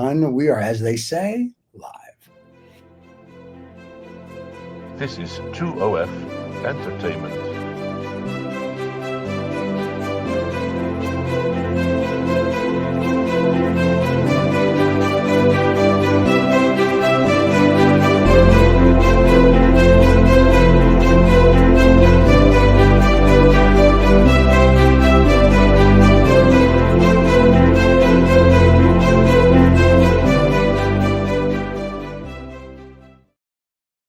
everyone. We are, as they say, live. This is 2OF Entertainment.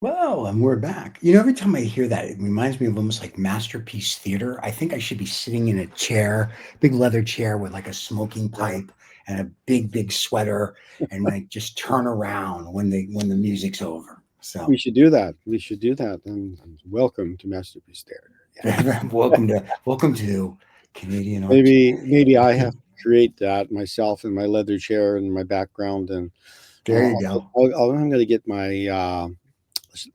Well, and we're back. You know, every time I hear that, it reminds me of almost like Masterpiece Theater. I think I should be sitting in a chair, big leather chair with like a smoking pipe and a big sweater, and like just turn around when the music's over. So We should do that. We should do that. And welcome to Masterpiece Theater. Yeah. welcome to Canadian Art. Maybe I have to create that myself in my leather chair and my background. And There you go. I'm going to get my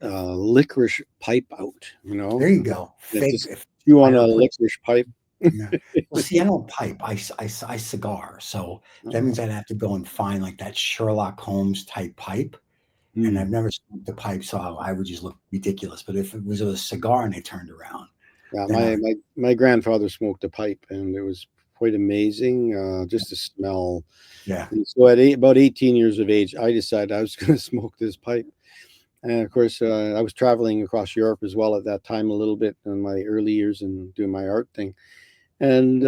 licorice pipe out. You know, There you go. Fake. Just chew on a Fireplace. licorice pipe. Yeah. Well, see, I don't pipe. I cigar. So that means I'd have to go and find like that Sherlock Holmes type pipe. And I've never smoked the pipe, so I would just look ridiculous. But if it was a cigar and they turned around, Yeah, my grandfather smoked a pipe, and it was quite amazing. Just the smell. yeah, And so at about 18 years of age, I decided I was going to smoke this pipe. And of course, I was traveling across Europe as well at that time a little bit in my early years and doing my art thing. And,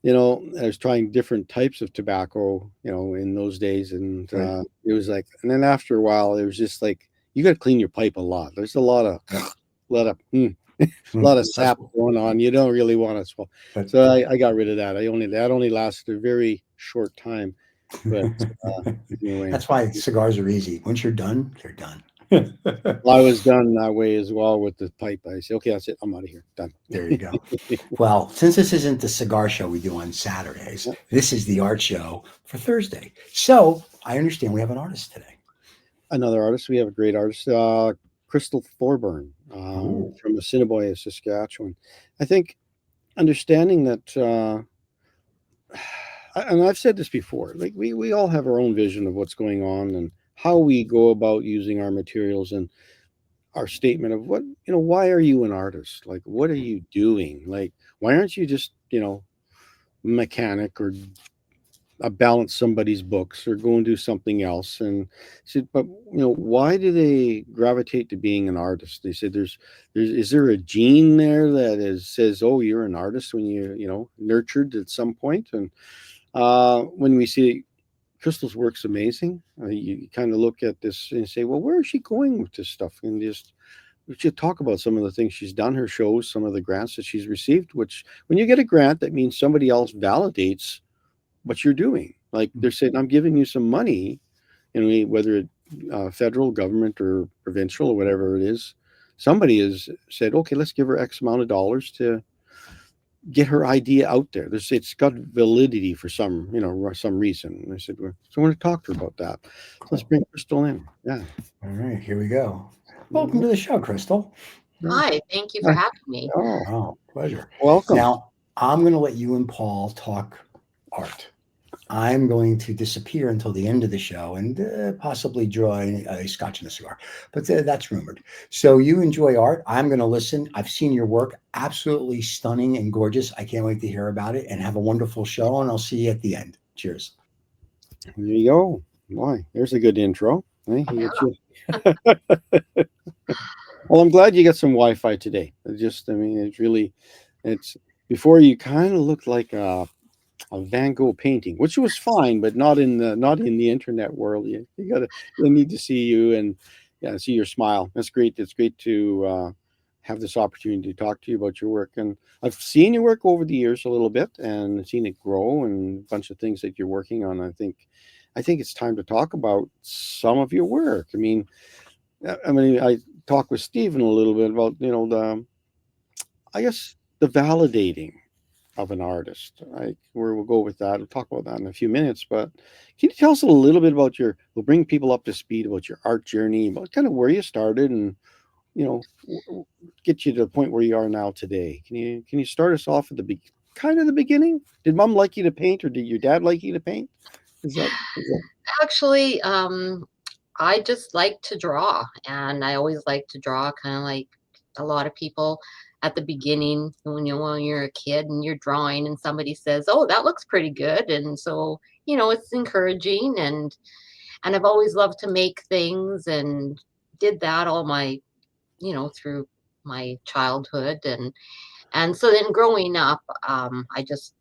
you know, I was trying different types of tobacco, you know, in those days. And Right. it was like, and then after a while, it was just like, you got to clean your pipe a lot. There's a lot of sap going on. You don't really want to smoke. So I got rid of that. That only lasted a very short time. But anyway, that's why cigars are easy. Once you're done, you're done. I was done that way as well with the pipe. I said, okay, that's it. I'm out of here. Done. There you go. Well, since this isn't the cigar show we do on Saturdays, this is the art show for Thursday. So I understand we have an artist today. Another artist. We have a great artist, Crystal Thorburn, from Assiniboia, Saskatchewan. I think understanding that, and I've said this before, like we all have our own vision of what's going on and how we go about using our materials, and our statement of what, you know, why are you an artist? Like, what are you doing? Like, why aren't you just, you know, mechanic or balance somebody's books or go and do something else? And said, but you know, why do they gravitate to being an artist? They said, is there a gene there that says, oh, you're an artist when you know, nurtured at some point? And when we see Crystal's work's amazing, you kind of look at this and say, well, where is she going with this stuff? And just we should talk about some of the things she's done, her shows, some of the grants that she's received, which when you get a grant, that means somebody else validates what you're doing. Like they're saying, I'm giving you some money, you know, whether it federal government or provincial or whatever it is, somebody has said, okay, let's give her X amount of dollars to get her idea out there. It's got validity for some, you know, some reason. And I said, so I want to talk to her about that. So let's bring Crystal in. Yeah. All right, here we go. Welcome to the show, Crystal. Hi, thank you for having me. Oh, pleasure. Welcome. Now, I'm going to let you and Paul talk art. I'm going to disappear until the end of the show and possibly draw a scotch and a cigar, but that's rumored. So you enjoy art. I'm going to listen. I've seen your work. Absolutely stunning and gorgeous. I can't wait to hear about it, and have a wonderful show, and I'll see you at the end. Cheers. There you go. Boy, there's a good intro. Hey, well, I'm glad you got some Wi-Fi today. I mean, it's before you kind of looked like a Van Gogh painting, which was fine, but not in the internet world. They need to see you and see your smile. That's great. It's great to have this opportunity to talk to you about your work. And I've seen your work over the years a little bit and seen it grow and a bunch of things that you're working on. I think it's time to talk about some of your work. I mean, I talked with Stephen a little bit about, you know, I guess the validating of an artist. We'll go with that. We'll talk about that in a few minutes. But can you tell us a little bit about we'll bring people up to speed about your art journey, about kind of where you started and, you know, get you to the point where you are now today. Can you start us off at the beginning? Did mom like you to paint, or did your dad like you to paint? Is that Actually, I just like to draw, and I always like to draw kind of like a lot of people at the beginning when you're a kid and you're drawing and somebody says, "Oh, that looks pretty good." And so, it's encouraging, and I've always loved to make things and did that all my, through my childhood, and so then growing up, I just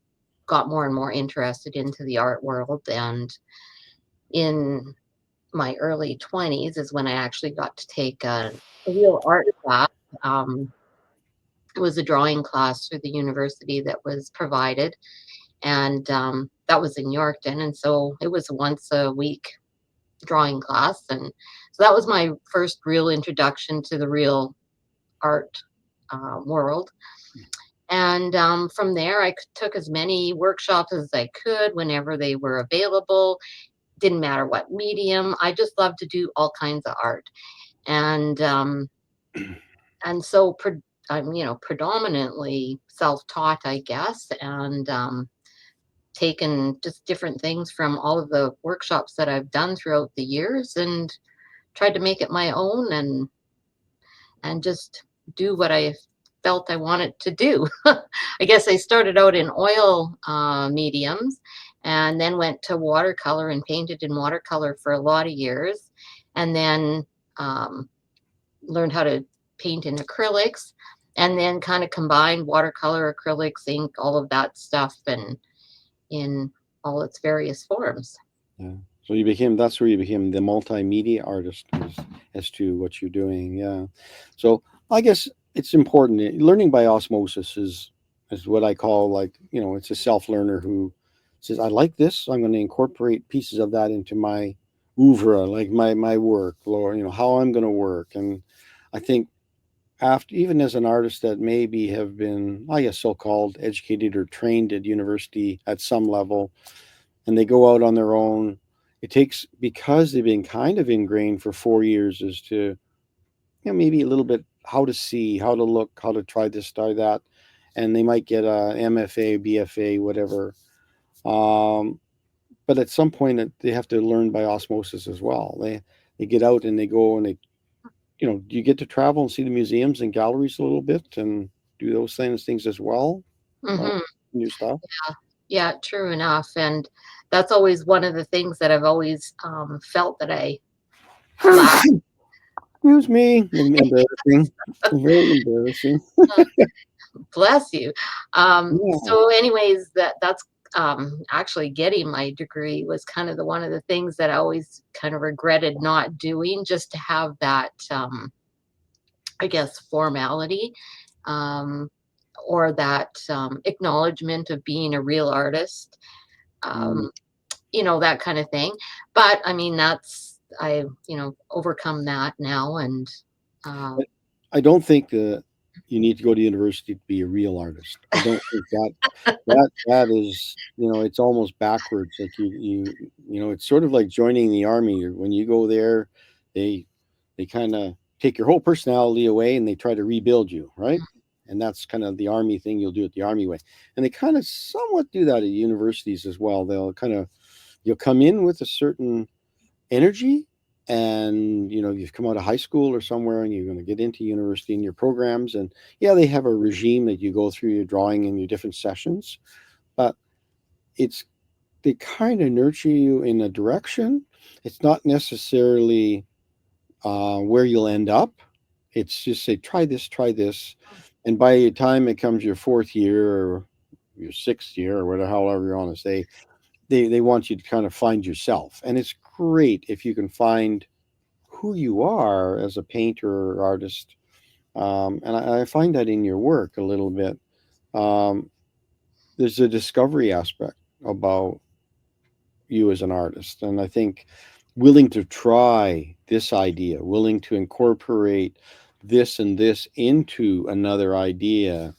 got more and more interested into the art world, and in my early 20s is when I actually got to take a real art class. Um, it was a drawing class through the university that was provided, and that was in Yorkton. And so it was a once a week drawing class. And so that was my first real introduction to the real art world. And from there, took as many workshops as I could whenever they were available. Didn't matter what medium. I just loved to do all kinds of art. And so I'm predominantly self-taught, I guess, and taken just different things from all of the workshops that I've done throughout the years and tried to make it my own, and just do what I felt I wanted to do. I guess I started out in oil mediums, and then went to watercolor and painted in watercolor for a lot of years, and then um, learned how to paint in acrylics, and then kind of combined watercolor, acrylics, ink, all of that stuff, and in all its various forms. Yeah. So that's where you became the multimedia artist as to what you're doing. Yeah. So I guess it's important. Learning by osmosis is what I call, like, it's a self-learner who says, I like this, I'm going to incorporate pieces of that into my oeuvre, like my work, or, how I'm going to work. And I think after, even as an artist that maybe have been, I guess, so-called educated or trained at university at some level, and they go out on their own, it takes, because they've been kind of ingrained for 4 years, as to, maybe a little bit how to see, how to look, how to try this, try that, and they might get a MFA, BFA, whatever. But at some point, they have to learn by osmosis as well. They get out and they go and do you get to travel and see the museums and galleries a little bit and do those things as well? Hmm. New stuff. Yeah, true enough. And that's always one of the things that I've always felt that I lack. Excuse me. Embarrassing. Very embarrassing. Bless you. Yeah. So, anyways, that's actually getting my degree was kind of one of the things that I always kind of regretted not doing, just to have that, I guess, formality, um, or that acknowledgement of being a real artist. Mm. Um, that kind of thing. But I mean, I overcome that now, and uh, I don't think that you need to go to university to be a real artist. I don't think that is, it's almost backwards. Like it's sort of like joining the army. When you go there, they kind of take your whole personality away and they try to rebuild you, right? And that's kind of the army thing. You'll do it the army way, and they kind of somewhat do that at universities as well. You'll come in with a certain energy, and you've come out of high school or somewhere and you're going to get into university in your programs, and yeah, they have a regime that you go through your drawing and your different sessions, but it's they kind of nurture you in a direction. It's not necessarily where you'll end up. It's just say, try this, and by the time it comes your fourth year or your sixth year or whatever, however you want to say, they want you to kind of find yourself. And it's great if you can find who you are as a painter or artist. And I find that in your work a little bit. Um, there's a discovery aspect about you as an artist. And I think willing to try this idea, willing to incorporate this and this into another idea.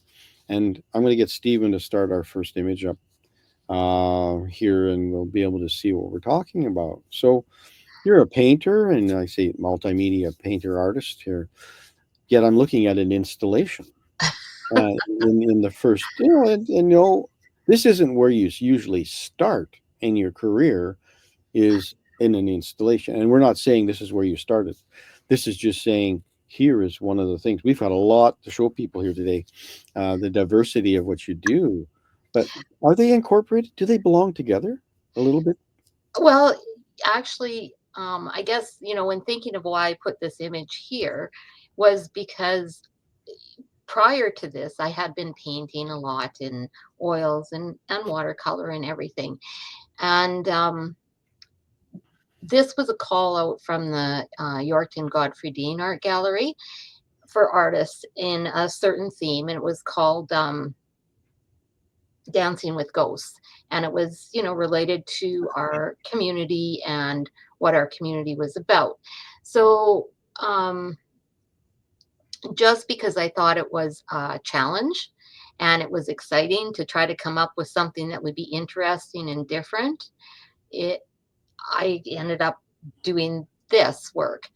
And I'm going to get Stephen to start our first image up here, and we'll be able to see what we're talking about. So you're a painter, and I say multimedia painter artist here. Yet I'm looking at an installation in the first, and this isn't where you usually start in your career. is in an installation. And we're not saying this is where you started. This is just saying here is one of the things. We've got a lot to show people here today, the diversity of what you do. But are they incorporated? Do they belong together a little bit? Well, actually, I guess, when thinking of why I put this image here was because prior to this, I had been painting a lot in oils and watercolor and everything. And this was a call out from the Yorkton Godfrey Dean Art Gallery for artists in a certain theme. And it was called Dancing with Ghosts. And it was, related to our community and what our community was about. So just because I thought it was a challenge and it was exciting to try to come up with something that would be interesting and different, it I ended up doing this work.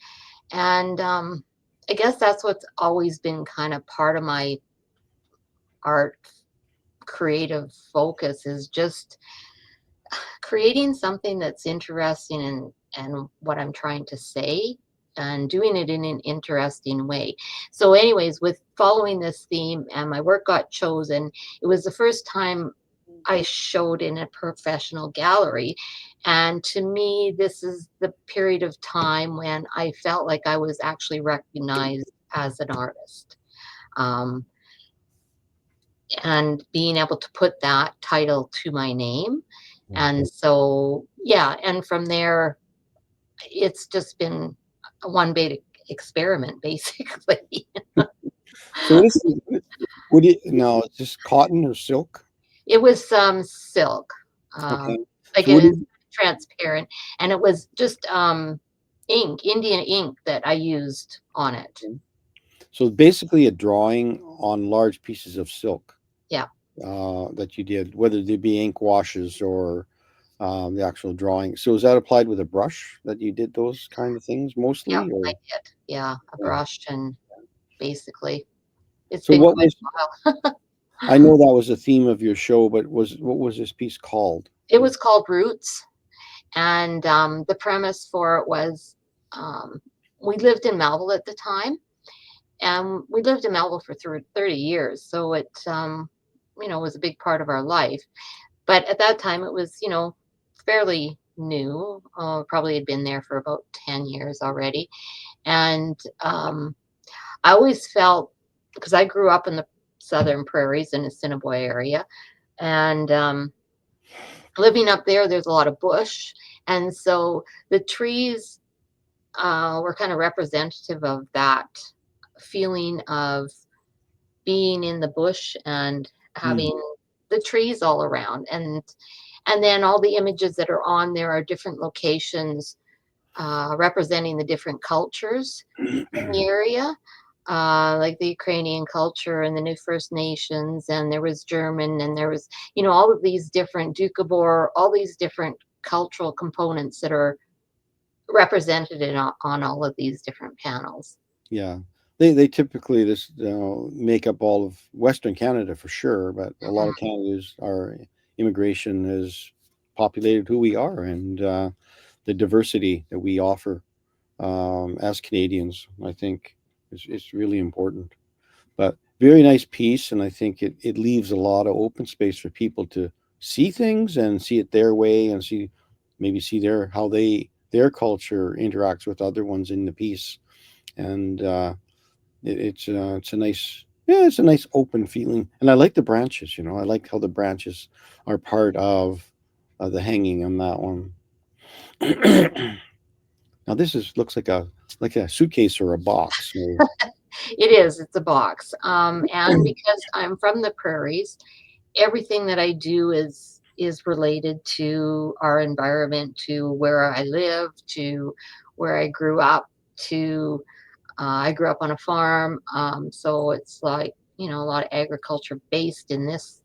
And I guess that's what's always been kind of part of my art creative focus is just creating something that's interesting and what I'm trying to say and doing it in an interesting way. So anyways, with following this theme and my work got chosen, it was the first time I showed in a professional gallery. And to me, this is the period of time when I felt like I was actually recognized as an artist. Um, and being able to put that title to my name. And so, yeah, and from there, it's just been a one big experiment, basically. So what do you, no, it's just cotton or silk? It was some silk, Okay. like So what it do is you, transparent, and it was just ink, Indian ink that I used on it. so basically a drawing on large pieces of silk Yeah. that you did, whether they be ink washes or the actual drawing. So is that applied with a brush that you did those kind of things Yeah, mostly, I or did. Yeah, a yeah. brush and basically it's So been what quite was? a while. I know that was the theme of your show, but what was this piece called? It was called Roots, and the premise for it was um, we lived in Melville at the time, and we lived in Melville for 30 years, so it was a big part of our life. But at that time, it was fairly new. Probably had been there for about 10 years already, and I always felt because I grew up in the southern prairies in the Assiniboia area, and living up there, there's a lot of bush, and so the trees were kind of representative of that feeling of being in the bush and Mm, having the trees all around, and then all the images that are on there are different locations representing the different cultures in the area, like the Ukrainian culture and the new First Nations, and there was German, and there was, all of these different Doukhobor, all these different cultural components that are represented on all of these different panels. yeah, they typically this make up all of Western Canada for sure, but a lot Mhm. of Canada's our immigration has populated who we are and the diversity that we offer as Canadians. I think is really important. But very nice piece, and I think it leaves a lot of open space for people to see things and see it their way and see how their culture interacts with other ones in the piece. And it's a nice, yeah, it's a nice open feeling. And I like the branches. I like how the branches are part of the hanging on that one. Now this is looks like a suitcase or a box. Or, It is, it's a box. And because I'm from the prairies, everything that I do is related to our environment, to where I live, to where I grew up, to I grew up on a farm, so it's like a lot of agriculture based in this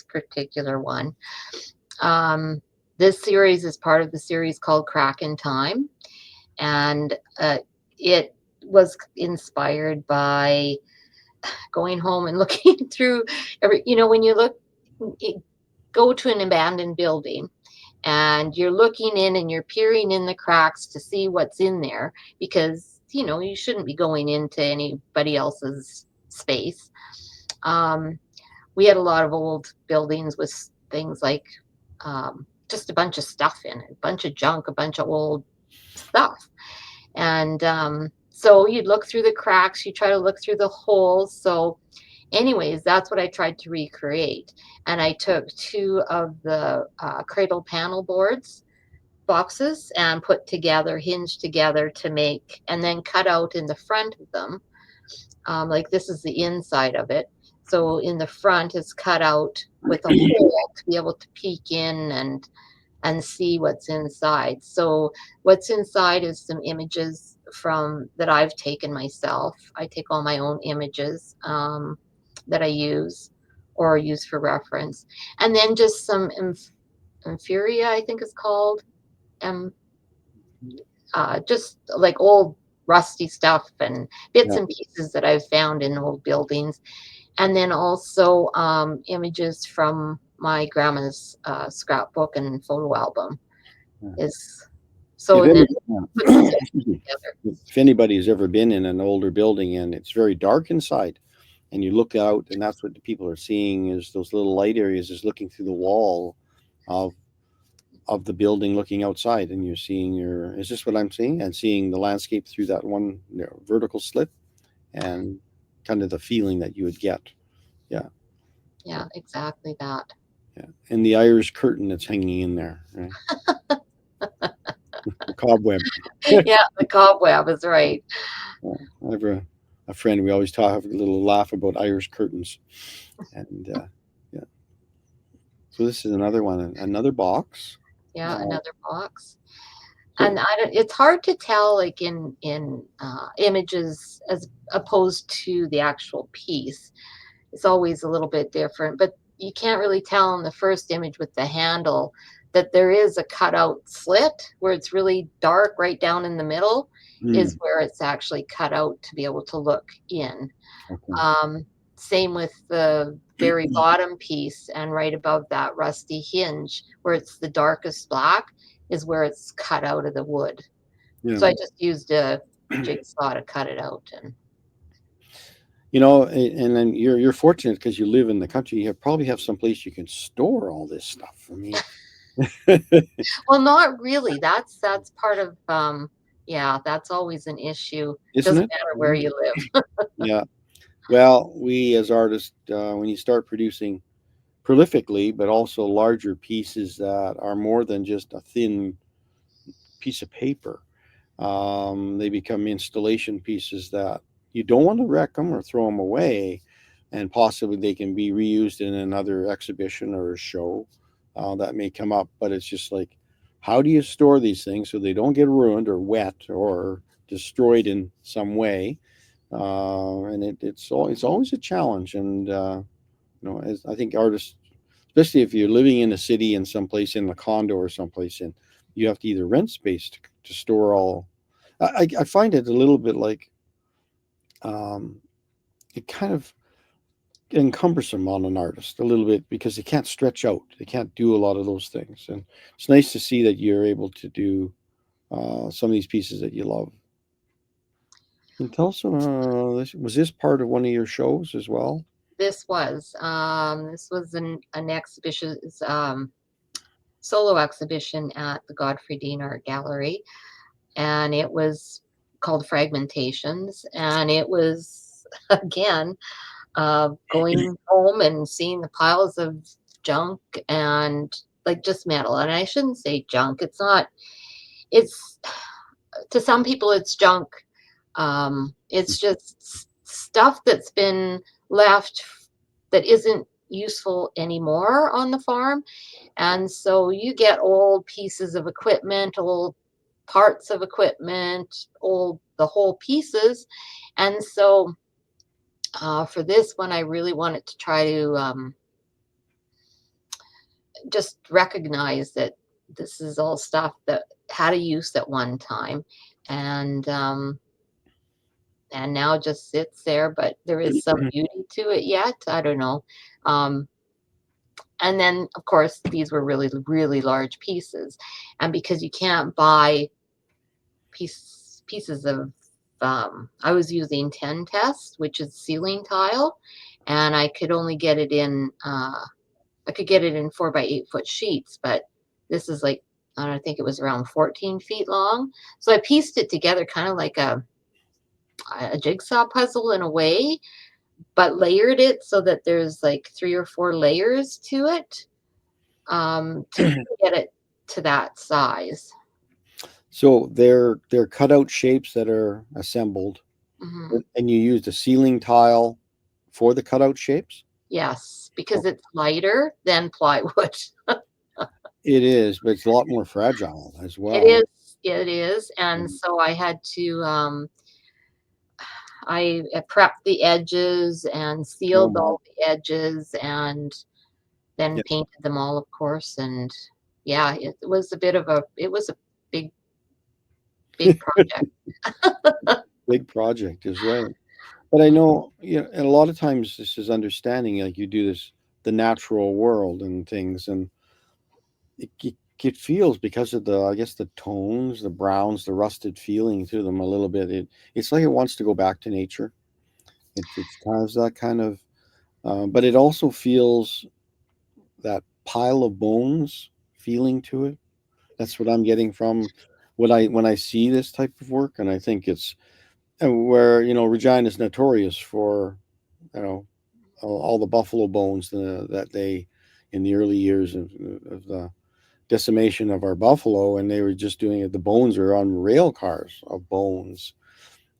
particular one. Um, this series is part of the series called Crack in Time, and it was inspired by going home and looking through when you go to an abandoned building and you're looking in and you're peering in the cracks to see what's in there, because you shouldn't be going into anybody else's space. We had a lot of old buildings with things like just a bunch of stuff in it, a bunch of junk, a bunch of old stuff. And so you'd look through the cracks, you try to look through the holes. So anyways, that's what I tried to recreate. And I took two of the cradle panel boxes and put together, hinged together to make, and then cut out in the front of them. Like this is the inside of it. So in the front is cut out with a hole to be able to peek in and see what's inside. So what's inside is some images from that I've taken myself. I take all my own images that I use or use for reference, and then just some infuria, I think it's called, um, just like old rusty stuff and bits Yeah. and pieces that I've found in old buildings, and then also images from my grandma's scrapbook and photo album. Yeah. Is so, If and then put some excuse me. together. If anybody's ever been in an older building and it's very dark inside, and you look out, and that's what the people are seeing is those little light areas is looking through the wall of the building, looking outside, and you're seeing is this what I'm seeing? And seeing the landscape through that one vertical slit, and kind of the feeling that you would get. Yeah. Yeah, exactly that. Yeah. And the Irish curtain that's hanging in there, right? The cobweb. Yeah, the cobweb is right. Yeah. I have a friend, we always have a little laugh about Irish curtains. And yeah. So this is another one, another box. Yeah, another box. So, And it's hard to tell, like in images as opposed to the actual piece. It's always a little bit different, but you can't really tell in the first image with the handle that there is a cutout slit where it's really dark right down in the middle is where it's actually cut out to be able to look in. okay. Same with the very bottom piece, and right above that rusty hinge where it's the darkest black is where it's cut out of the wood. Yeah. So I just used a jigsaw to cut it out. And And then you're fortunate because you live in the country. You probably have some place you can store all this stuff. I mean, well, not really. That's part of yeah, that's always an issue. isn't Doesn't it? matter where you live. Yeah. Well, we as artists, when you start producing prolifically, but also larger pieces that are more than just a thin piece of paper, they become installation pieces that you don't want to wreck them or throw them away, and possibly they can be reused in another exhibition or a show that may come up. But it's just like, how do you store these things so they don't get ruined or wet or destroyed in some way? And it's always a challenge. And as I think artists, especially if you're living in a city and someplace in a condo or someplace, and you have to either rent space to store all. I find it a little bit like it kind of cumbersome on an artist a little bit because they can't stretch out. They can't do a lot of those things. And it's nice to see that you're able to do some of these pieces that you love. And tell us, was this part of one of your shows as well? This was an exhibition, solo exhibition at the Godfrey Dean Art Gallery, and it was called Fragmentations, and it was again going home and seeing the piles of junk and like just metal. And I shouldn't say junk. It's not. It's to some people it's junk. It's just stuff that's been left that isn't useful anymore on the farm. And so you get old pieces of equipment, old parts of equipment, old the whole pieces. And so for this one, I really wanted to try to just recognize that this is all stuff that had a use at one time, and now just sits there. But there is some beauty to it yet. I don't know. Um, And then, of course, these were really, really large pieces. And because you can't buy pieces of, I was using 10 test, which is ceiling tile, and I could only get it in, I could get it in 4 by 8 foot sheets, but this is like, I don't know, I think it was around 14 feet long. So I pieced it together kind of like a jigsaw puzzle in a way, but layered it so that there's like 3 or 4 layers to it, to get it to that size. So they're cutout shapes that are assembled, Hmm. and you use the ceiling tile for the cutout shapes. Yes, because it's lighter than plywood. It is, but it's a lot more fragile as It well. is, it is, and so I had to, I prepped the edges and sealed Oh, all the edges and then yeah, painted them all, of course, and yeah, it was a bit of a it was a big, big project. big project is right. But I know, and a lot of times this is understanding, like you do this, the natural world and things, and it feels because of the, I guess, the tones, the browns, the rusted feeling to them a little bit. It's like it wants to go back to nature. It has that kind of, but it also feels that pile of bones feeling to it. That's what I'm getting from what I when I see this type of work, and I think it's and where Regina is notorious for you know all the buffalo bones that they in the early years of the decimation of our buffalo, and they were just doing it. The bones are on rail cars of bones.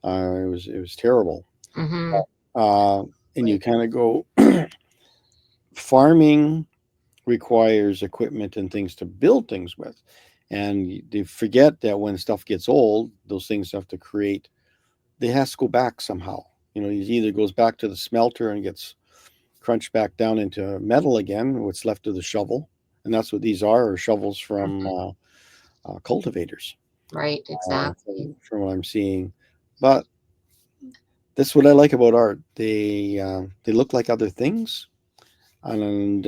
It was terrible. Hmm. Uh, and you kind of go farming requires equipment and things to build things with. And they forget that when stuff gets old, those things have to create, they has to go back somehow. It either goes back to the smelter and gets crunched back down into metal again, what's left of the shovel. And that's what these are shovels from cultivators, Right, exactly. from what I'm seeing. But that's what I like about art. They look like other things. And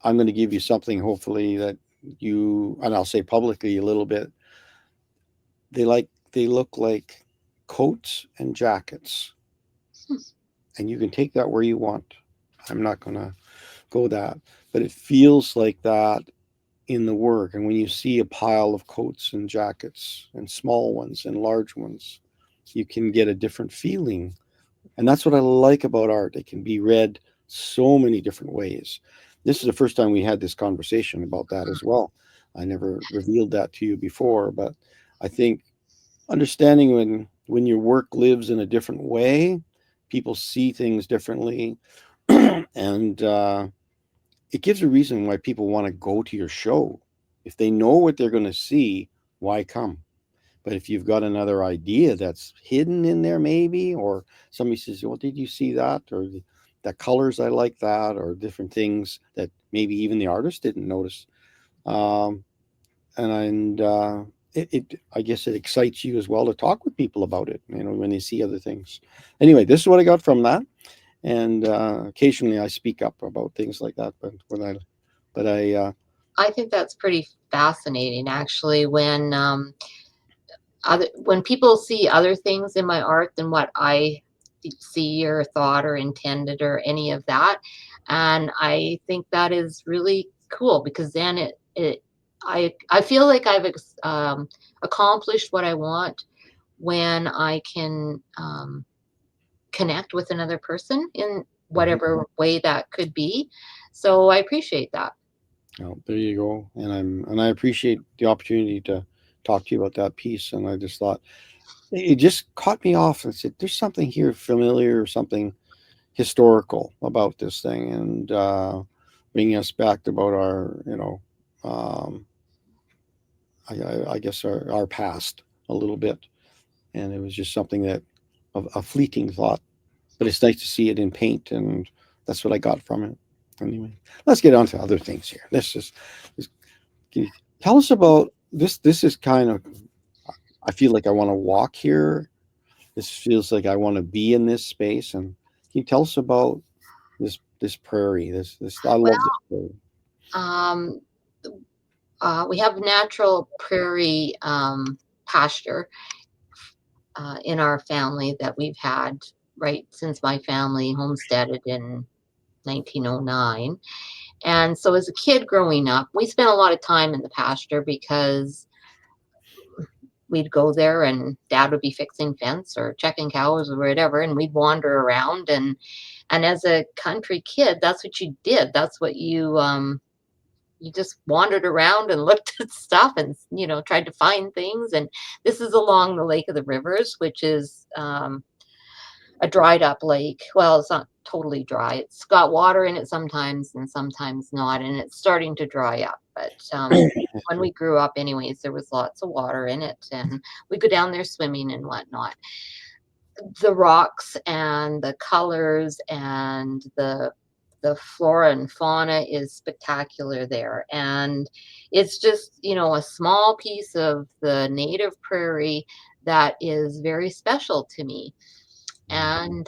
I'm going to give you something, hopefully, that and I'll say publicly a little bit. They look like coats and jackets, and you can take that where you want. I'm not going to go that, but it feels like that in the work. And when you see a pile of coats and jackets, and small ones and large ones, you can get a different feeling. And that's what I like about art. It can be read so many different ways. This is the first time we had this conversation about that as well. I never revealed that to you before, but I think understanding when your work lives in a different way, people see things differently, and it gives a reason why people want to go to your show. If they know what they're going to see, why come? But if you've got another idea that's hidden in there, maybe, or somebody says, "Well, did you see that?" Or the colors, I like that, or different things that maybe even the artist didn't notice. Um, and I guess it excites you as well to talk with people about it, when they see other things. Anyway, this is what I got from that. And occasionally I speak up about things like that, but I think that's pretty fascinating, actually, when people see other things in my art than what I see or thought or intended or any of that. And I think that is really cool because then I feel like I've accomplished what I want when I can connect with another person in whatever way that could be. So I appreciate that. oh, there you go. And I appreciate the opportunity to talk to you about that piece. And I just thought it just caught me off and said, "There's something here familiar, something historical about this thing," and bringing us back about our, um, I guess our past a little bit. And it was just something that a fleeting thought, but it's nice to see it in paint, and that's what I got from it. Anyway, let's get on to other things here. Can you tell us about this? This is kind of, I feel like I want to walk here. This feels like I want to be in this space. And can you tell us about this this prairie? This I love this prairie. Um, we have natural prairie pasture in our family that we've had right since my family homesteaded in 1909. And so as a kid growing up, we spent a lot of time in the pasture because we'd go there and dad would be fixing fence or checking cows or whatever, and we'd wander around. And as a country kid, that's what you did. That's what you just wandered around and looked at stuff and tried to find things. And this is along the Lake of the Rivers, which is a dried up lake. Well, it's not totally dry. It's got water in it sometimes and sometimes not, and it's starting to dry up. But when we grew up, anyways, there was lots of water in it, and we go down there swimming and whatnot. The rocks and the colors and the flora and fauna is spectacular there, and it's just a small piece of the native prairie that is very special to me. And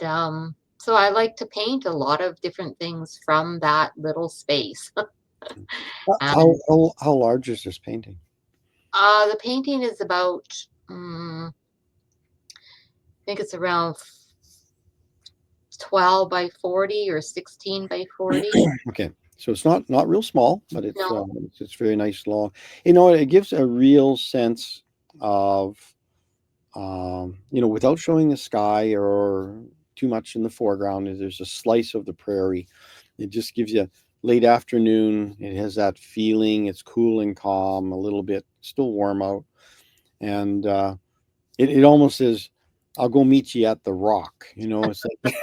so I like to paint a lot of different things from that little space. And How large is this painting? the painting is about, I think it's around 12 by 40 or 16 by 40. Okay, so it's not real small, but No, it's very nice long. It gives a real sense of without showing the sky or too much in the foreground. There's a slice of the prairie. It just gives you late afternoon. It has that feeling. It's cool and calm, a little bit still warm out, and it almost says, "I'll go meet you at the rock." It's like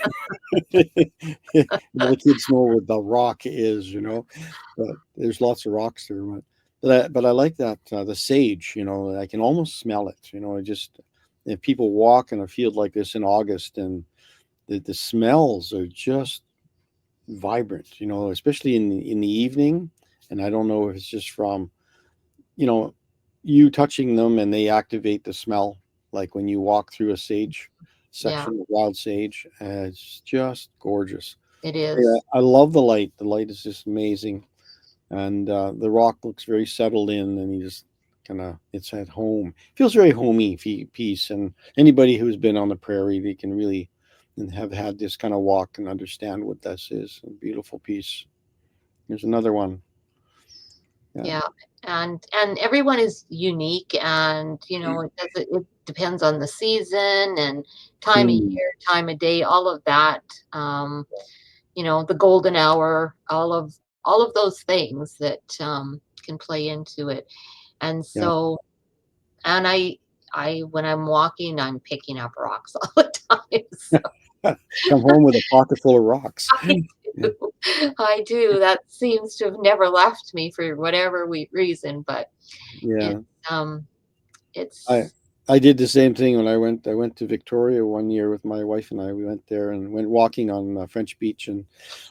the kids know where the rock is. But there's lots of rocks there. But I like that the sage. I can almost smell it. It just if people walk in a field like this in August, and the smells are just vibrant. Especially in the evening. And I don't know if it's just from you know you touching them and they activate the smell, like when you walk through a sage yeah, section of wild sage. It's just gorgeous. it Yeah, is. I love the light. The light is just amazing, and the rock looks very settled in, and you just it's at home. Feels very homey piece, and anybody who's been on the prairie, they can really and have had this kind of walk and understand what this is. A beautiful piece. There's another one. Yeah. Yeah, and everyone is unique, and it depends on the season and time of Mm, year, time of day, all of that. The golden hour, all of those things that can play into it. And yeah. so, and I when I'm walking, I'm picking up rocks all the time. So Come home with a pocket full of rocks. I do. I do. That seems to have never left me for whatever reason, but it's Yeah. um I it's I did the same thing when I went to Victoria one year with my wife and I. We went there and went walking on French Beach, and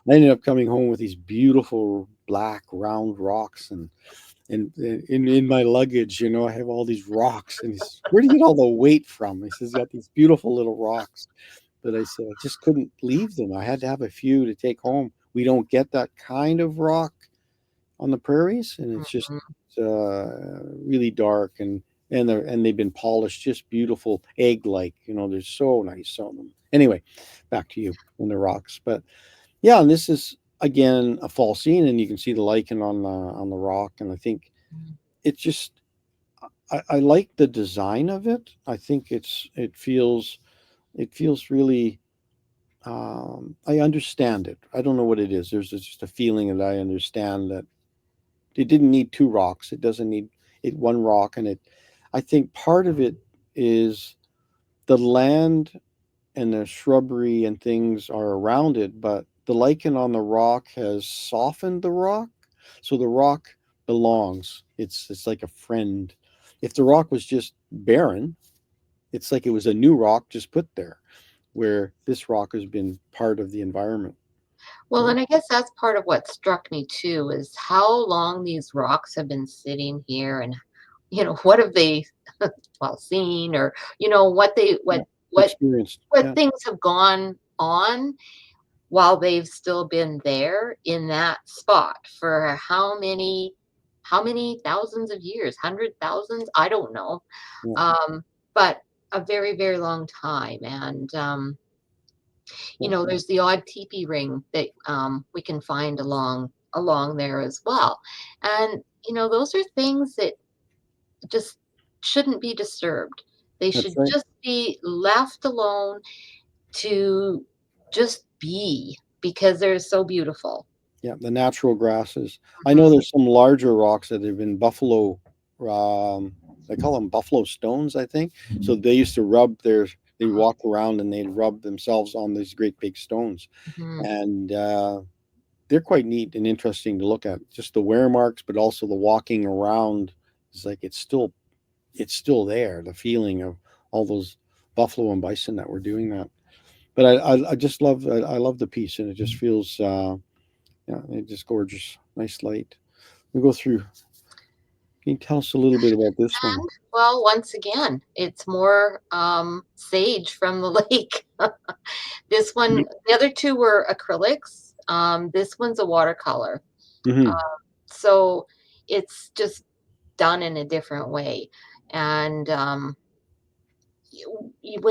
I ended up coming home with these beautiful black round rocks, and in my luggage, I have all these rocks. And he says, "Where do you get all the weight from?" He says, "You got these beautiful little rocks." But I said, I just couldn't leave them. I had to have a few to take home. We don't get that kind of rock on the prairies, and it's just mhm. really dark, and they've been polished, just beautiful egg like. They're so nice on them. Anyway, back to you and the rocks. But yeah, and this is again a fall scene, and you can see the lichen on the rock, and I think it's just I like the design of it. I think it feels really. I understand it. I don't know what it is. There's just a feeling that I understand that it didn't need two rocks. It doesn't need it one rock, and it. I think part of it is the land and the shrubbery and things are around it, but the lichen on the rock has softened the rock, so the rock belongs. It's like a friend. If the rock was just barren, it's like it was a new rock just put there, where this rock has been part of the environment. Well, Yeah. and I guess that's part of what struck me too is how long these rocks have been sitting here, and what have they seen, or what they Yeah. what Experienced. what Yeah. things have gone on. while they've still been there in that spot for how many thousands of years, 100,000, I don't know. Yeah, But a very, very long time. And there's the odd teepee ring that we can find along there as well. And those are things that just shouldn't be disturbed. They that's should right. just be left alone to just be, because they're so beautiful. Yeah, the natural grasses. I know Mhm. there's some larger rocks that have been buffalo. They call them buffalo stones, I think. So they used to rub their. They walk around and they'd rub themselves on these great big stones, Mhm. and they're quite neat and interesting to look at. Just the wear marks, but also the walking around. It's like it's still there. The feeling of all those buffalo and bison that were doing that. But I just love I love the piece, and it just feels yeah, it's just gorgeous. Nice light. We go through. Can you tell us a little bit about this one? And, well, once again, it's more sage from the lake. This one, the other two were acrylics. This one's a watercolor. Mm-hmm. So it's just done in a different way. And when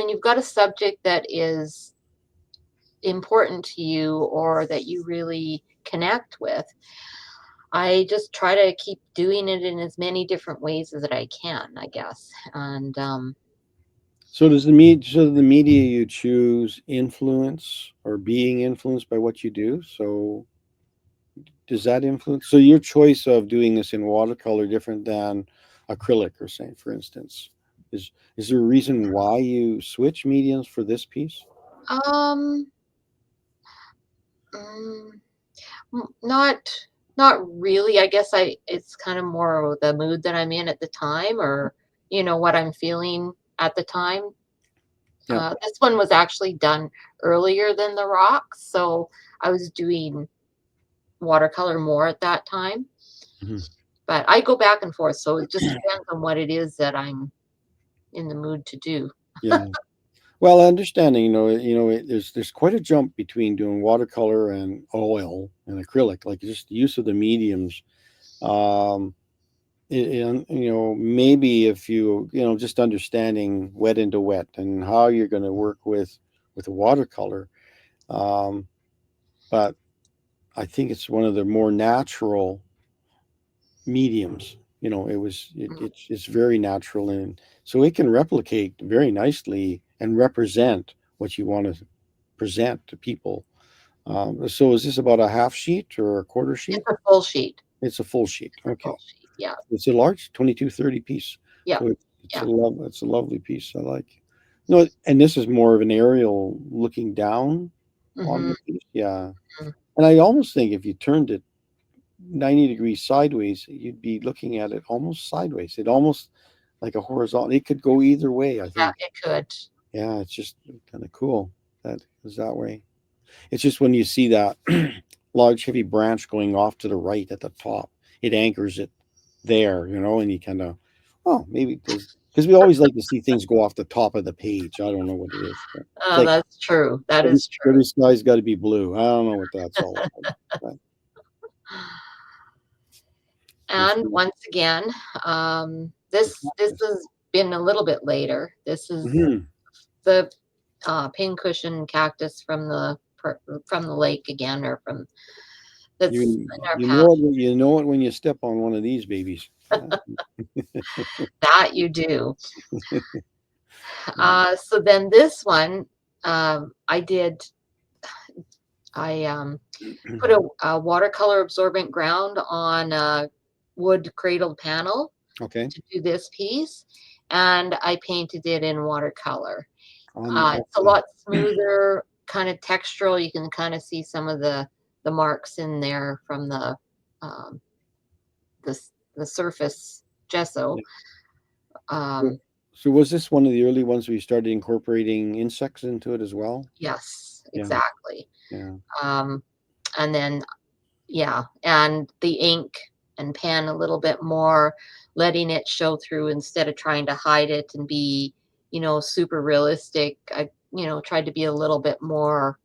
you've got a subject that is important to you or that you really connect with, I just try to keep doing it in as many different ways as that I can, I guess. And So the media you choose influence or being influenced by what you do? So does that influence? So your choice of doing this in watercolor different than acrylic, or say, for instance, is there a reason why you switch mediums for this piece? um, mm, not really. I guess it's kind of more of the mood that I'm in at the time, or what I'm feeling at the time. Yeah. This one was actually done earlier than the rocks, so I was doing watercolor more at that time. Mhm. But I go back and forth, so it just depends on what it is that I'm in the mood to do. Yeah. Well, understanding, there's quite a jump between doing watercolor and oil and acrylic, like just the use of the mediums. Um, and maybe if just understanding wet into wet and how you're going to work with a watercolor. Um, but I think it's one of the more natural mediums. Mm. It's very natural, and so it can replicate very nicely and represent what you want to present to people. So is this about a half sheet or a quarter sheet? It's a full sheet. It's a full sheet. It's a Okay. full sheet. Yeah. It's a large 2230 piece. Yeah. So it's Yeah. it's a lovely piece. I like. No, and this is more of an aerial looking down on Mhm. the piece. Yeah. Mm. And I almost think if you turned it 90 degrees sideways, you'd be looking at it almost sideways. It almost like a horizontal. It could go either way, I Yeah, think. it could. Yeah, it's just kind of cool that is that way. It's just when you see that large, heavy branch going off to the right at the top, it anchors it there, and you kind of, oh, maybe it does. Because we always like to see things go off the top of the page. I don't know what it is. But it's Oh, like that's true. That every, is true. every sky's got to be blue. I don't know what that's all about. But it's And once again, this has been a little bit later. This is Mhm. the pincushion cactus from the lake again, or from that's You in our you path. know it when you step on one of these babies. Yeah. That you do. Yeah. So then this one, I did. I put a watercolor absorbent ground on a wood cradled panel Okay. to do this piece, and I painted it in watercolor. It's a Okay. lot smoother, kind of textural. You can kind of see some of the marks in there from um, the surface gesso. Yeah. So, Um, so was this one of the early ones where you started incorporating insects into it as well? yes, Yeah. exactly. Yeah. Um, and then yeah, and the ink and pen a little bit more, letting it show through instead of trying to hide it and be, super realistic. I tried to be a little bit more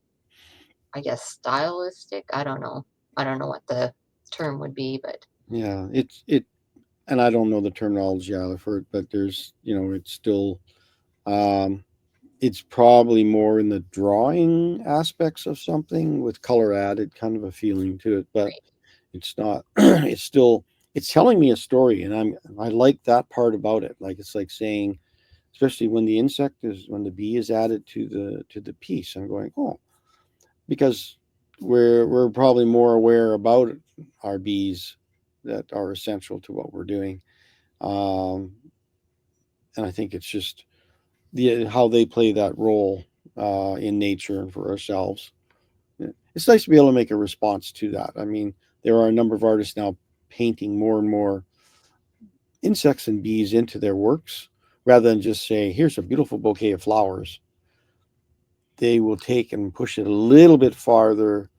I guess, stylistic. I don't know. I don't know what the term would be, but Yeah, and I don't know the terminology either for it, but there's, it's still, um, it's probably more in the drawing aspects of something with color added, kind of a feeling to it, but right. it's not. It's still, it's telling me a story, and I like that part about it. Like it's like saying, especially when when the bee is added to the piece, I'm going, oh, because we're probably more aware about our bees that are essential to what we're doing. Um, and I think it's just how they play that role in nature and for ourselves. Yeah. It's nice to be able to make a response to that. I mean, there are a number of artists now painting more and more insects and bees into their works rather than just say, here's a beautiful bouquet of flowers. They will take and push it a little bit farther,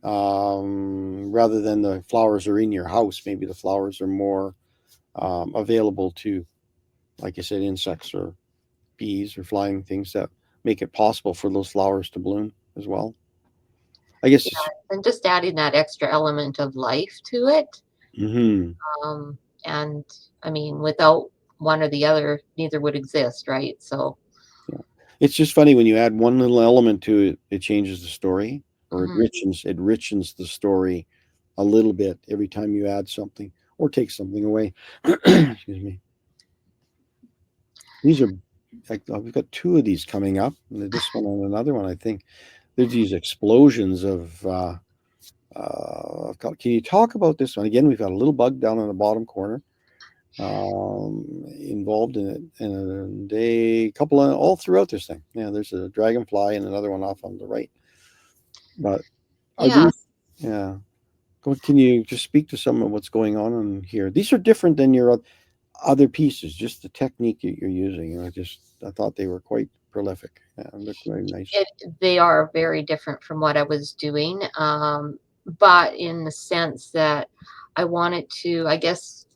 rather than the flowers are in your house. Maybe the flowers are more available to, like I said, insects or bees or flying things that make it possible for those flowers to bloom as well. I guess Yeah, it's. and just adding that extra element of life to it. Mhm. And I mean, without one or the other, neither would exist, right? So, Yeah. It's just funny when you add one little element to it, it changes the story, or mhm. it richens the story a little bit every time you add something or take something away. Excuse me. These are, like, we've got two of these coming up, this one and another one. I think there's these explosions of. Can you talk about this one again? We've got a little bug down in the bottom corner, involved in it, and a couple of all throughout this thing. Yeah, there's a dragonfly and another one off on the right. But are Yeah, these? Yeah. Can you just speak to some of what's going on in here? These are different than your other pieces. Just the technique that you're using. I thought they were quite prolific. Yeah, look very nice. they are very different from what I was doing, but in the sense that I wanted to, I guess,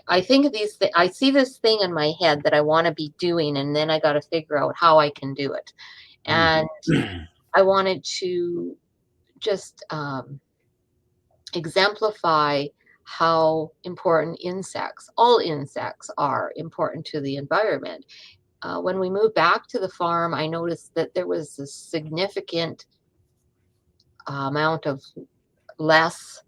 I think of these. I see this thing in my head that I want to be doing, and then I got to figure out how I can do it. Mm. And I wanted to just exemplify how important all insects are important to the environment. When we moved back to the farm, I noticed that there was a significant amount of less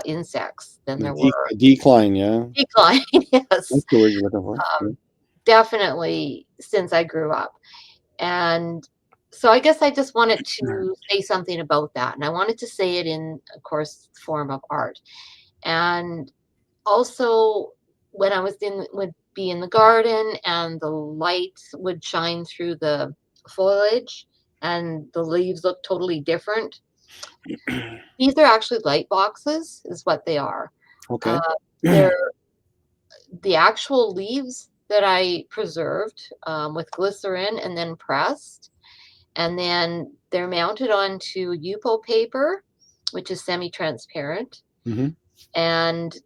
insects than there were. Decline, yeah. Decline, That's yes, the word you're looking for. Yeah. definitely since I grew up. And so I guess I just wanted to say something about that. And I wanted to say it in, of course, form of art. And also, when I was would be in the garden and the light would shine through the foliage and the leaves look totally different. These are actually light boxes, is what they are. Uh, Okay. they're the actual leaves that I preserved with glycerin and then pressed. And then they're mounted onto Yupo paper, which is semi-transparent. Hmm. And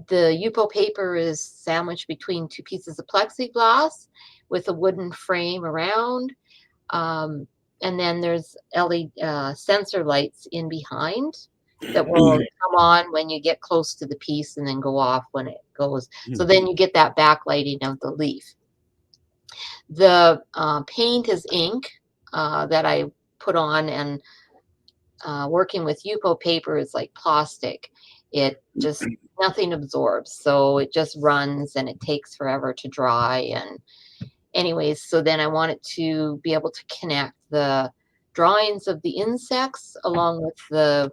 the Yupo paper is sandwiched between two pieces of plexiglass with a wooden frame around. Um, and then there's LED sensor lights in behind that will come on when you get close to the piece and then go off when it goes. So then you get that backlighting of the leaf. The paint is ink that I put on, and working with Yupo paper is like plastic. It just nothing absorbs, so it just runs and it takes forever to dry. And anyways, so then I wanted to be able to connect the drawings of the insects along with the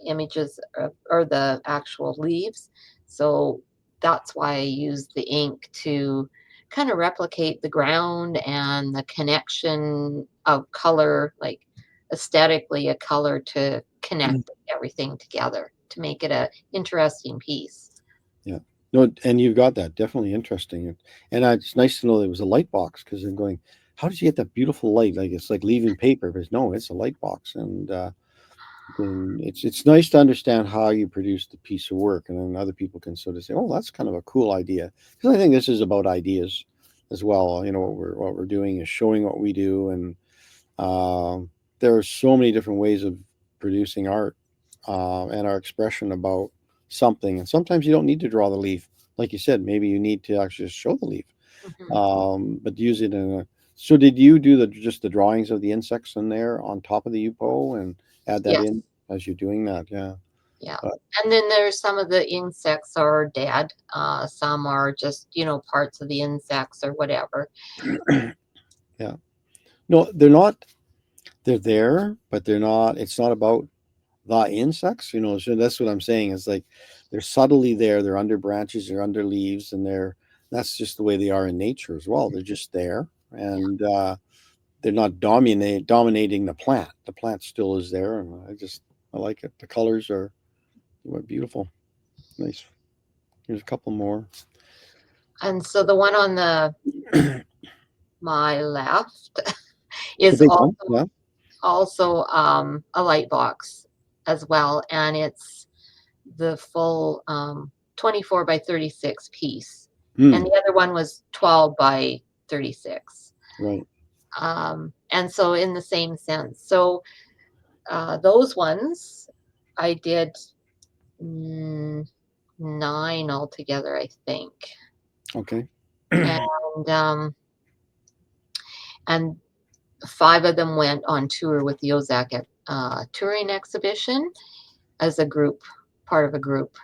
images or the actual leaves. So that's why I used the ink to kind of replicate the ground and the connection of color, like aesthetically a color to connect everything together to make it a interesting piece. Yeah. No, and you've got that definitely interesting, and it's nice to know there was a light box because I'm going, how did you get that beautiful light? Like it's like leaving paper, but no, it's a light box, and then it's nice to understand how you produce the piece of work, and then other people can sort of say, oh, that's kind of a cool idea, because I think this is about ideas as well. What we're doing is showing what we do, and There are so many different ways of producing art and our expression about something. And sometimes you don't need to draw the leaf. Like you said, maybe you need to actually just show the leaf, but use it in a. So did you do just the drawings of the insects in there on top of the UPO and add that Yes. in as you're doing that? Yeah. Yeah. But- And then there's some of the insects are dead. Some are just, parts of the insects or whatever. Yeah. No, they're not. They're there, but they're not. It's not about the insects, So that's what I'm saying. Is like they're subtly there. They're under branches. They're under leaves, and that's just the way they are in nature as well. They're just there, and they're not dominating the plant. The plant still is there, and I like it. The colors are beautiful, nice. Here's a couple more. And so the one on my left The is big one, yeah. also a light box as well, and it's the full 24 by 36 piece, and the other one was 12 by 36. Right. And so in the same sense, so those ones I did 9 altogether, I think. Okay. And 5 of them went on tour with the Ozak touring exhibition as a group, part of a group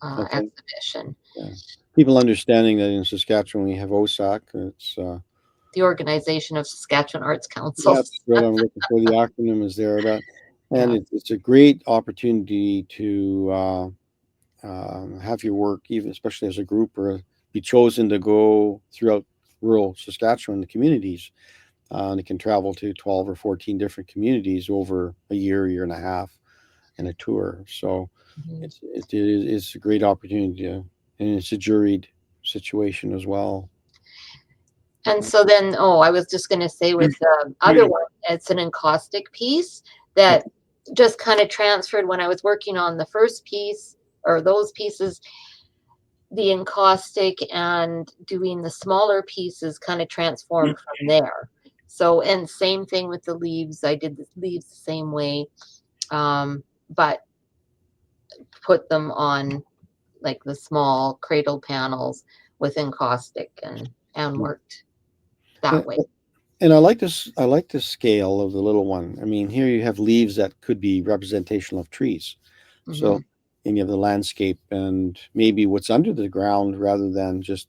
exhibition. Yeah. People understanding that in Saskatchewan we have OSAC. It's the Organization of Saskatchewan Arts Councils. That's what I'm looking for. The acronym is there. And it's a great opportunity to have your work, even especially as a group, or be chosen to go throughout rural Saskatchewan, the communities. And it can travel to 12 or 14 different communities over a year and a half, in a tour. So it's a great opportunity, and it's a juried situation as well. And so then, I was just going to say with the other one, it's an encaustic piece that just kind of transferred when I was working on the first piece or those pieces, the encaustic, and doing the smaller pieces kind of transformed from there. So, and same thing with the leaves. I did the leaves the same way, but put them on like the small cradle panels with encaustic and worked that way. And I like this. I like the scale of the little one. I mean, here you have leaves that could be representational of trees. So, and you have the landscape and maybe what's under the ground rather than just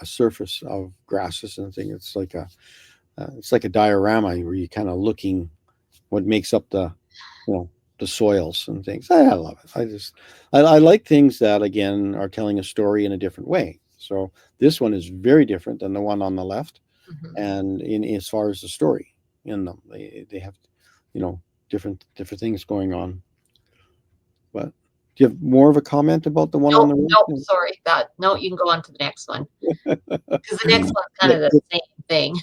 a surface of grasses and things. It's like a diorama where you're kind of looking what makes up the soils and things. I love it. I like things that again are telling a story in a different way. So this one is very different than the one on the left. And in as far as the story in them, they have, different things going on. But do you have more of a comment about the one on the right? No, sorry. You can go on to the next one because the next one's kind of the same thing.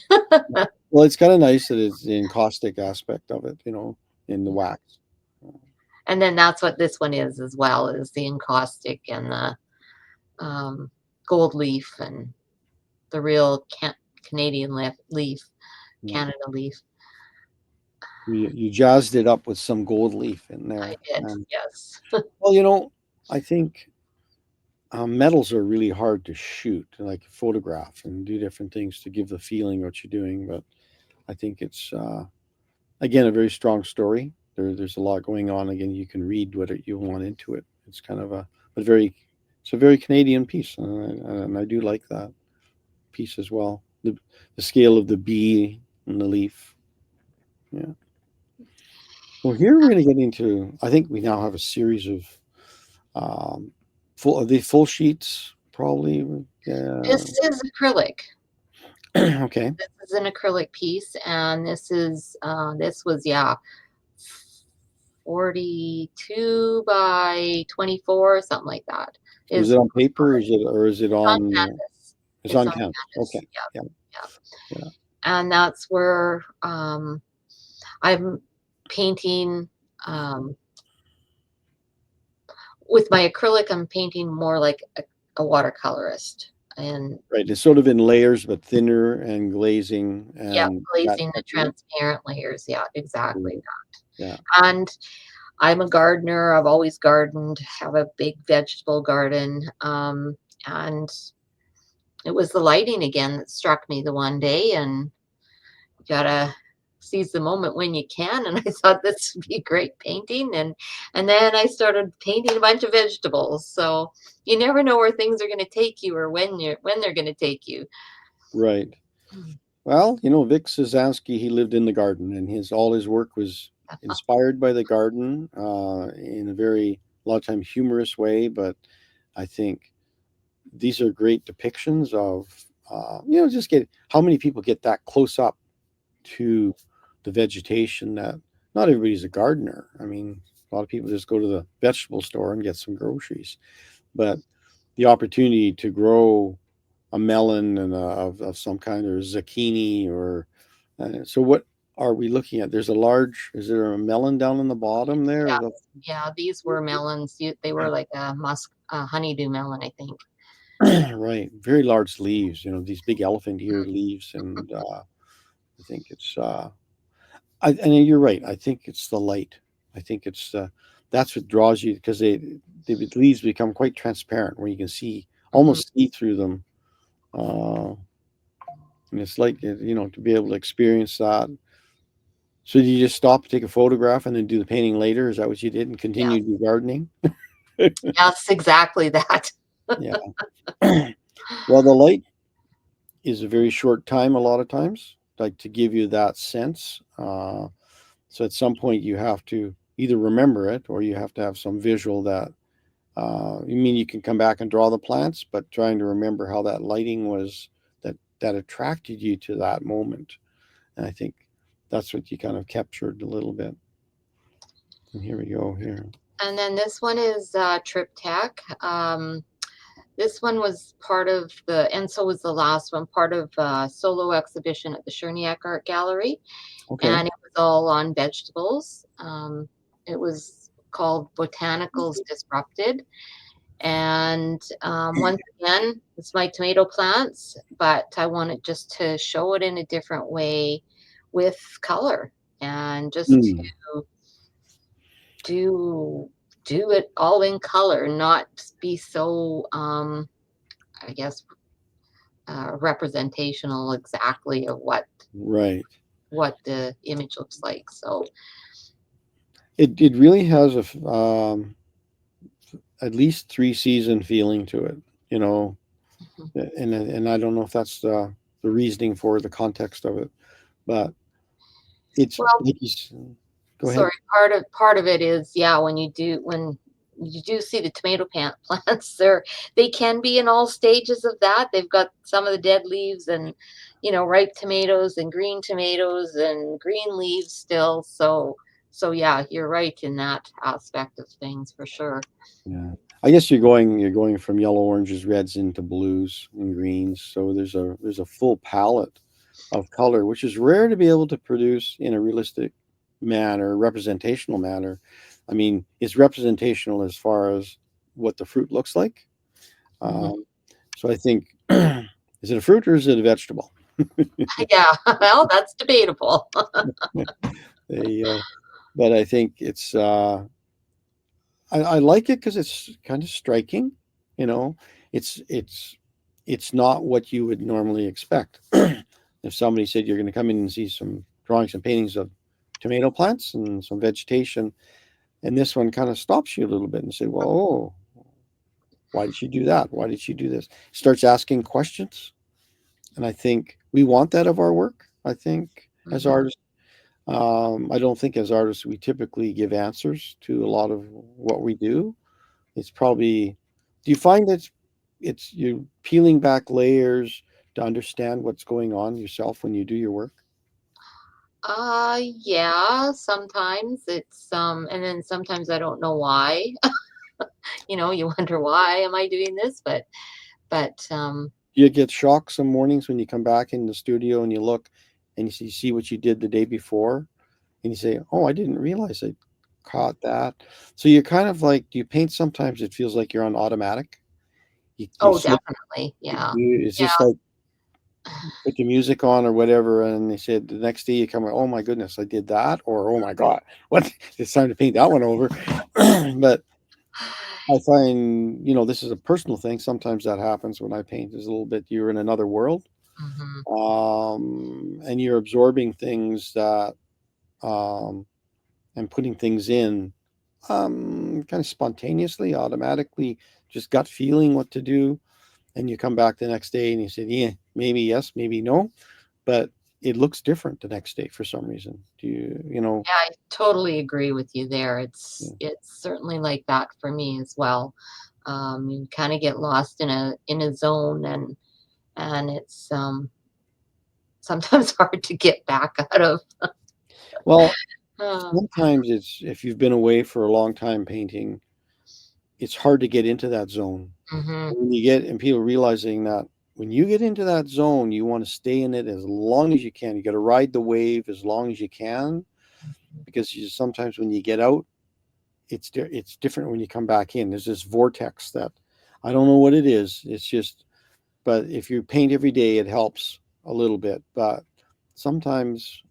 Well, it's kind of nice that it's the encaustic aspect of it, in the wax. And then that's what this one is as well, is the encaustic and the gold leaf and the real Canadian leaf, Canada leaf. You jazzed it up with some gold leaf in there. I did, yes. Well, I think metals are really hard to shoot, like photograph and do different things to give the feeling what you're doing. But I think it's, again, a very strong story. There's a lot going on. Again, you can read what you want into it. It's kind of it's a very Canadian piece. And I do like that piece as well. The scale of the bee and the leaf. Yeah. Well, here we're going to get into, I think we now have a series of full sheets, probably. This is acrylic. Okay. This is an acrylic piece, and this was 42 by 24, something like that. Is it on paper, or is it on canvas? It's on canvas. Okay. Yeah. And that's where I'm painting with my acrylic. I'm painting more like a watercolorist. and Right. It's sort of in layers, but thinner and glazing yeah, and that glazing the technique. transparent layers. Yeah, exactly. Yeah. And I'm a gardener. I've always gardened, have a big vegetable garden. And it was the lighting again that struck me the one day, and you gotta seize the moment when you can. And I thought this would be great painting, and then I started painting a bunch of vegetables. So you never know where things are going to take you, or when they're going to take you. Right. Well, Vic Szanski, he lived in the garden, and all his work was inspired by the garden in a lot of time humorous way. But I think these are great depictions of, just how many people get that close up to the vegetation that not everybody's a gardener. I mean, a lot of people just go to the vegetable store and get some groceries, but the opportunity to grow a melon and of some kind, or zucchini, or so what are we looking at? Is there a melon down on the bottom there? Yeah, yeah. These were melons. They were like a honeydew melon, I think. Right, very large leaves, these big elephant ear leaves, and I think and you're right. I think it's the light. I think it's that's what draws you, because the leaves become quite transparent, where you can Mhm. almost see through them. And it's like, to be able to experience that. So did you just stop, take a photograph, and then do the painting later? Is that what you did, and continue Yes, to do gardening? yes, exactly that. Yeah. Well, the light is a very short time a lot of times, like to give you that sense. So at some point you have to either remember it, or you have to have some visual that, you can come back and draw the plants, but trying to remember how that lighting was that attracted you to that moment. And I think that's what you kind of captured a little bit. And here we go here. And then this one is Triptych. This one was part of and so was the last one, part of a solo exhibition at the Cherniac Art Gallery, Okay. and it was all on vegetables. It was called Botanicals Disrupted. And once again, it's my tomato plants, but I wanted just to show it in a different way with color, and just Mm, to do do it all in color, not be so I guess representational exactly of right. what the image looks like. So It really has at least 3 season feeling to it, you know, mhm. and I don't know if that's the reasoning for the context of it, but it's Well, like go ahead. sorry, part of it is, yeah, when you do see the tomato plants, they can be in all stages of that. They've got some of the dead leaves, and ripe tomatoes and green tomatoes and green leaves still. So yeah, you're right in that aspect of things for sure. Yeah. I guess you're going from yellow, oranges, reds into blues and greens. So there's a full palette of color, which is rare to be able to produce in a realistic manner, representational manner. I mean, it's representational as far as what the fruit looks like. Mhm. Um, so I think, is it a fruit or is it a vegetable? Yeah, well, that's debatable. They, but I think I like it because it's kind of striking. You know, it's it's it's not what you would normally expect. If somebody said you're going to come in and see some drawing, some paintings of tomato plants and some vegetation, and this one kind of stops you a little bit and say, "Well, oh, why did you do that? Why did you do this?" Starts asking questions, and I think we want that of our work. I think as Mhm. artists, I don't think as artists we typically give answers to a lot of what we do. It's probably, do you find that it's you peeling back layers to understand what's going on yourself when you do your work? Yeah, sometimes it's and then sometimes I don't know why. You wonder, why am I doing this? But You get shocked some mornings when you come back in the studio and you look and you see what you did the day before, and you say, "Oh, I didn't realize I caught that." So you're kind of like, do you paint sometimes it feels like you're on automatic, You Oh, sit, definitely. Yeah. it's Yeah. just like put the music on or whatever, and they said the next day you come, oh my goodness, I did that, or oh my god, what? It's time to paint that one over. But I find, this is a personal thing. Sometimes that happens when I paint. Is a little bit you're in another world, Hmm. and you're absorbing things that, um, and putting things in, kind of spontaneously, automatically, just gut feeling what to do. And you come back the next day and you said, yeah, maybe yes, maybe no, but it looks different the next day for some reason. Do you? Yeah, I totally agree with you there. Yeah. It's certainly like that for me as well. You kind of get lost in a zone, and it's sometimes hard to get back out of. Well, Uh, sometimes it's if you've been away for a long time painting, it's hard to get into that zone. mhm. When you get and people realizing that when you get into that zone, you want to stay in it as long as you can. You got to ride the wave as long as you can, because sometimes when you get out, it's different when you come back in. There's this vortex that I don't know what it is. It's just, but if you paint every day, it helps a little bit. But sometimes,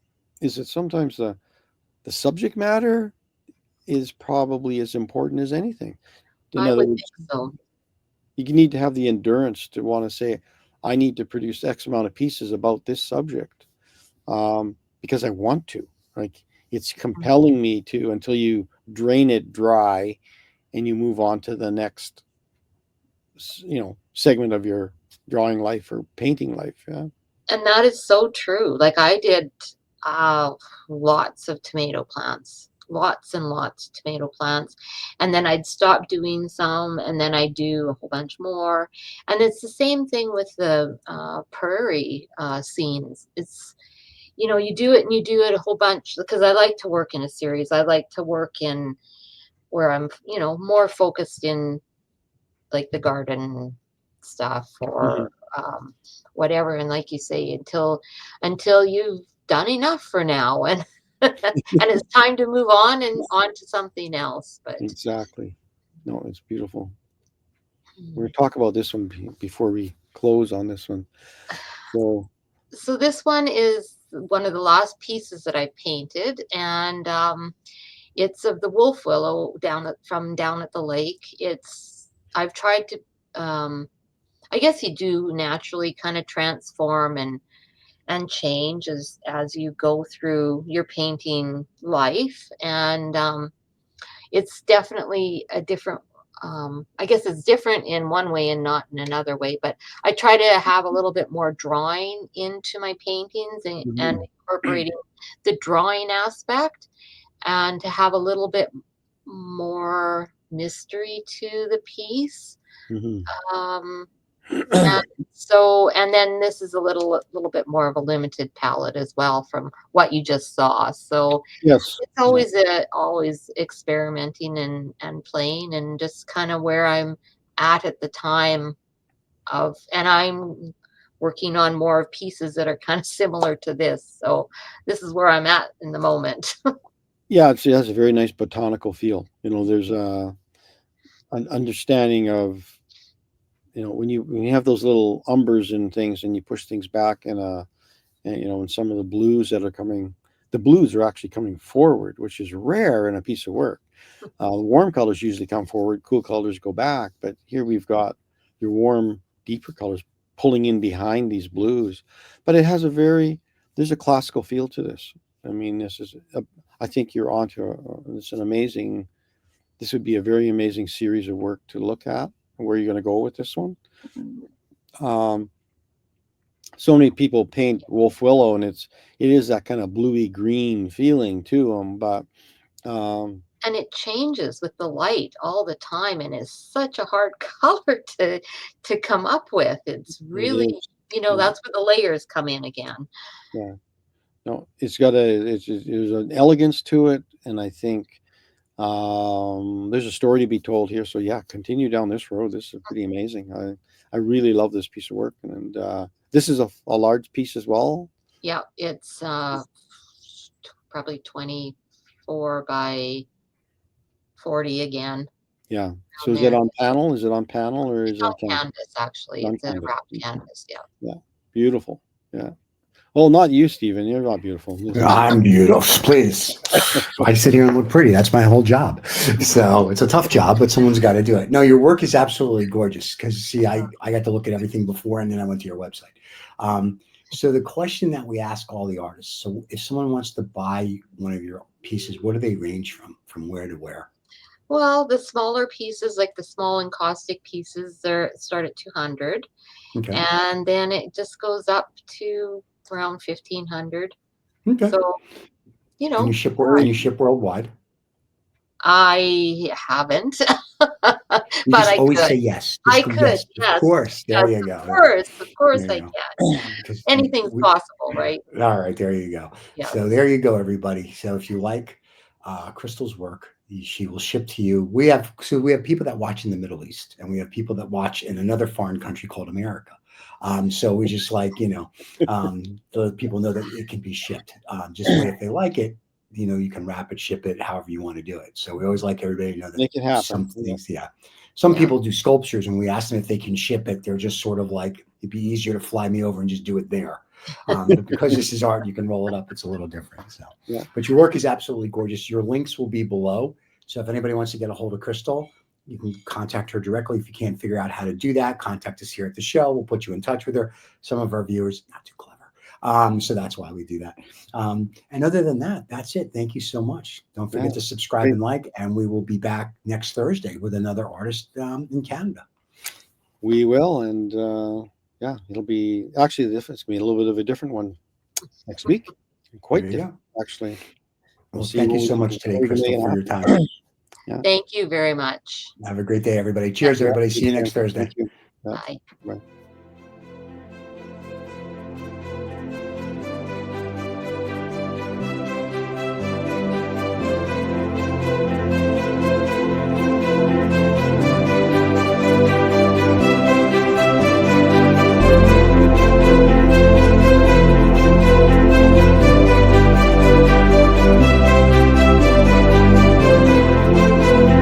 sometimes the subject matter is probably as important as anything. In I other would words, think so. you need to have the endurance to want to say, I need to produce X amount of pieces about this subject, because I want to. Like it's compelling me to until you drain it dry and you move on to the next, segment of your drawing life or painting life. Yeah. And that is so true. Like I did uh, lots of tomato plants, lots and lots of tomato plants. And then I'd stop doing some, and then I do a whole bunch more. And it's the same thing with the prairie scenes. You do it and you do it a whole bunch because I like to work in a series. I like to work in where I'm, more focused in like the garden stuff Mhm. or whatever. And like you say, until you've done enough for now, and and it's time to move on and on to something else. But Exactly. No, it's beautiful. We're hmm. going to talk about this one before we close on this one. So, So this one is one of the last pieces that I painted, and it's of the wolf willow down at the lake. I've tried to. I guess you do naturally kind of transform and change as you go through your painting life, and it's definitely a different I guess it's different in one way and not in another way, but I try to have a little bit more drawing into my paintings, and mhm, incorporating the drawing aspect, and to have a little bit more mystery to the piece. mhm. um and so, and then this is a little bit more of a limited palette as well from what you just saw. So Yes. it's Yeah. always experimenting and playing, and just kind of where I'm at the time and I'm working on more pieces that are kind of similar to this. So this is where I'm at in the moment. Yeah, it has a very nice botanical feel. There's an understanding of, when you have those little umbers and things and you push things back and some of the blues that are coming, the blues are actually coming forward, which is rare in a piece of work. The warm colors usually come forward, cool colors go back, but here we've got your warm, deeper colors pulling in behind these blues. But there's a classical feel to this. I mean, I think you're onto this would be a very amazing series of work to look at. Where you're going to go with this one. Um, so many people paint wolf willow, and it is that kind of bluey green feeling to them, but um, And it changes with the light all the time, and is such a hard color to come up with. It's it really, is. Yeah, that's where the layers come in again. yeah. No, there's an elegance to it, and I think there's a story to be told here. So yeah, continue down this road. This is pretty amazing. I really love this piece of work, and this is a large piece as well. Yeah, it's probably 24 by 40 again. Yeah. So down is it there. on panel? Is it on panel or It's is on it canvas, actually. on It's a canvas? wrapped canvas. Yeah. Yeah. Beautiful. Yeah. Well, not you, Stephen. You're not beautiful. I'm beautiful, please. I sit here and look pretty. That's my whole job. So it's a tough job, but someone's got to do it. No, your work is absolutely gorgeous. Because see, I got to look at everything before, and then I went to your website. So the question that we ask all the artists: so if someone wants to buy one of your pieces, what do they range from where to where? Well, the smaller pieces, like the small encaustic pieces, they start at 200, Okay. and then it just goes up to around 1500. Okay. So, you And know, you ship worldwide. I haven't, but You just I always could. say yes. I Just could, yes, of yes, course. There yes, you go. of course There you I go. can. Because Anything's we, possible, right? all right, there you go. So Yes. there you go, everybody. So if you like Crystal's work, she will ship to you. We have people that watch in the Middle East, and we have people that watch in another foreign country called America. So we just the people know that it can be shipped. Just way if they like it, you can wrap it, ship it, however you want to do it. So we always like everybody to know that Make it happen. some things, yeah. Some Yeah. people do sculptures, and we ask them if they can ship it. They're just sort of like, it'd be easier to fly me over and just do it there. But because this is art, you can roll it up. It's a little different. So, Yeah. But your work is absolutely gorgeous. Your links will be below. So if anybody wants to get a hold of Crystal, you can contact her directly. If you can't figure out how to do that, contact us here at the show. We'll put you in touch with her. Some of our viewers, not too clever. So that's why we do that. And other than that, that's it. Thank you so much. Don't forget to subscribe and like, and we will be back next Thursday with another artist in Canada. We will, and it'll be actually it's going to be a little bit of a different one next week. Quite different, actually. Well, thank you so much today, Crystal, for your time. Yeah. Thank you very much. Have a great day, everybody. Cheers, everybody. See you next Thursday. Thank you. Bye. Bye.